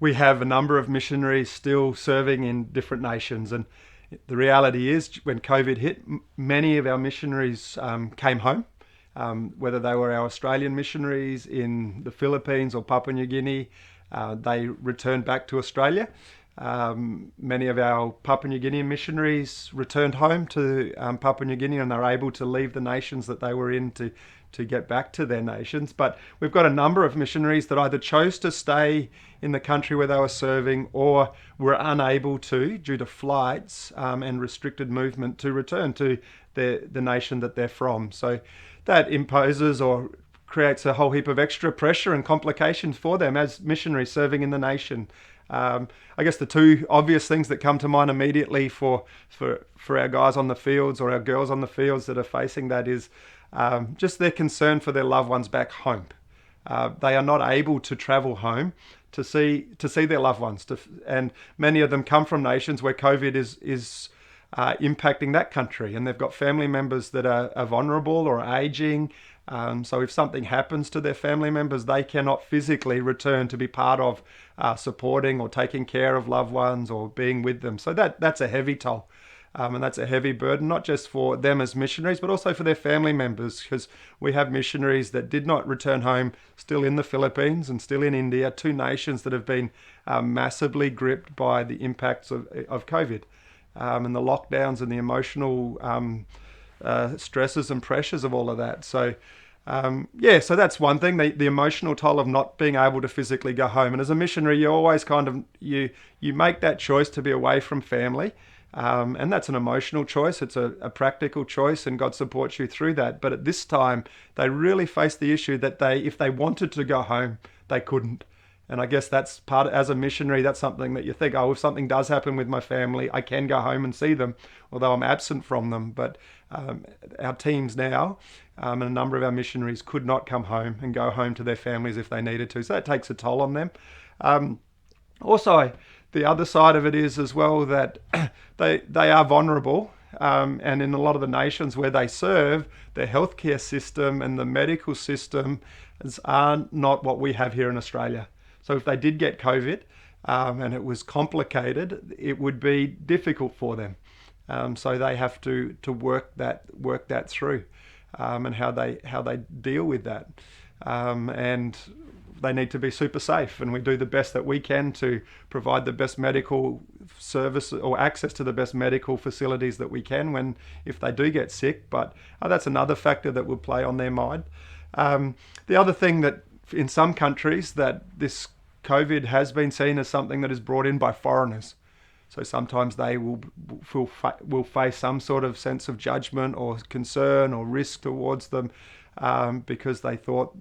we have a number of missionaries still serving in different nations. And the reality is, when COVID hit, many of our missionaries came home, whether they were our Australian missionaries in the Philippines or Papua New Guinea. They returned back to Australia. Many of our Papua New Guinean missionaries returned home to Papua New Guinea, and they're able to leave the nations that they were in to get back to their nations. But we've got a number of missionaries that either chose to stay in the country where they were serving or were unable to, due to flights and restricted movement, to return to the nation that they're from. So that imposes or creates a whole heap of extra pressure and complications for them as missionaries serving in the nation. I guess the two obvious things that come to mind immediately for our guys on the fields or our girls on the fields that are facing that is just their concern for their loved ones back home. They are not able to travel home to see their loved ones, and many of them come from nations where COVID is impacting that country, and they've got family members that are vulnerable or aging. So if something happens to their family members, they cannot physically return to be part of supporting or taking care of loved ones or being with them. So that's a heavy toll. And that's a heavy burden, not just for them as missionaries, but also for their family members, because we have missionaries that did not return home, still in the Philippines and still in India, two nations that have been massively gripped by the impacts of COVID and the lockdowns and the emotional stresses and pressures of all of that. So so that's one thing, the emotional toll of not being able to physically go home. And as a missionary, you always you make that choice to be away from family. And that's an emotional choice. It's a practical choice, and God supports you through that. But at this time, they really face the issue that if they wanted to go home, they couldn't. And I guess that's as a missionary, that's something that you think, if something does happen with my family, I can go home and see them, although I'm absent from them. But our teams now, and a number of our missionaries could not come home and go home to their families if they needed to. So that takes a toll on them. Also, the other side of it is as well that they are vulnerable, and in a lot of the nations where they serve, the healthcare system and the medical system are not what we have here in Australia. So if they did get COVID and it was complicated, it would be difficult for them. So they have to work that through, and how they deal with that, and they need to be super safe, and we do the best that we can to provide the best medical service or access to the best medical facilities that we can if they do get sick. But that's another factor that will play on their mind. The other thing that in some countries that this COVID has been seen as something that is brought in by foreigners. So sometimes they will face some sort of sense of judgment or concern or risk towards them because they thought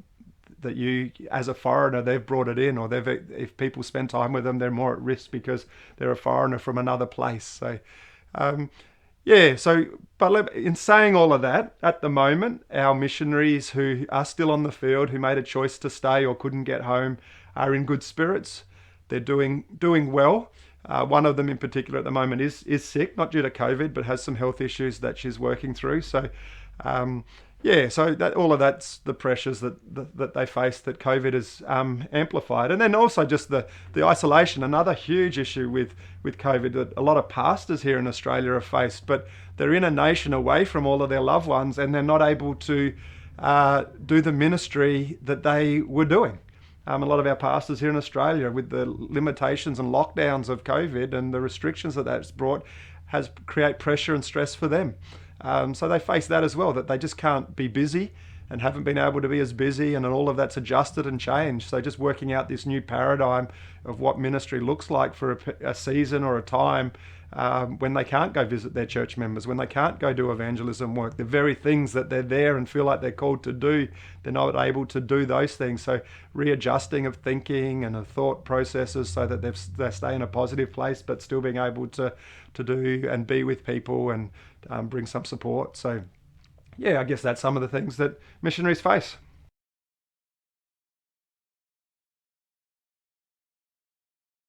that you, as a foreigner, they've brought it in, or if people spend time with them, they're more at risk because they're a foreigner from another place. So, but in saying all of that, at the moment, our missionaries who are still on the field, who made a choice to stay or couldn't get home, are in good spirits. They're doing well. One of them in particular at the moment is sick, not due to COVID, but has some health issues that she's working through. So, so that all of that's the pressures that they face that COVID has amplified. And then also just the isolation, another huge issue with COVID that a lot of pastors here in Australia have faced. But they're in a nation away from all of their loved ones, and they're not able to do the ministry that they were doing. A lot of our pastors here in Australia, with the limitations and lockdowns of COVID and the restrictions that's brought, has create pressure and stress for them. So they face that as well, that they just can't be busy and haven't been able to be as busy, and all of that's adjusted and changed. So just working out this new paradigm of what ministry looks like for a season or a time when they can't go visit their church members, when they can't go do evangelism work, the very things that they're there and feel like they're called to do, they're not able to do those things. So readjusting of thinking and of thought processes so that they stay in a positive place, but still being able to do and be with people and bring some support. So I guess that's some of the things that missionaries face.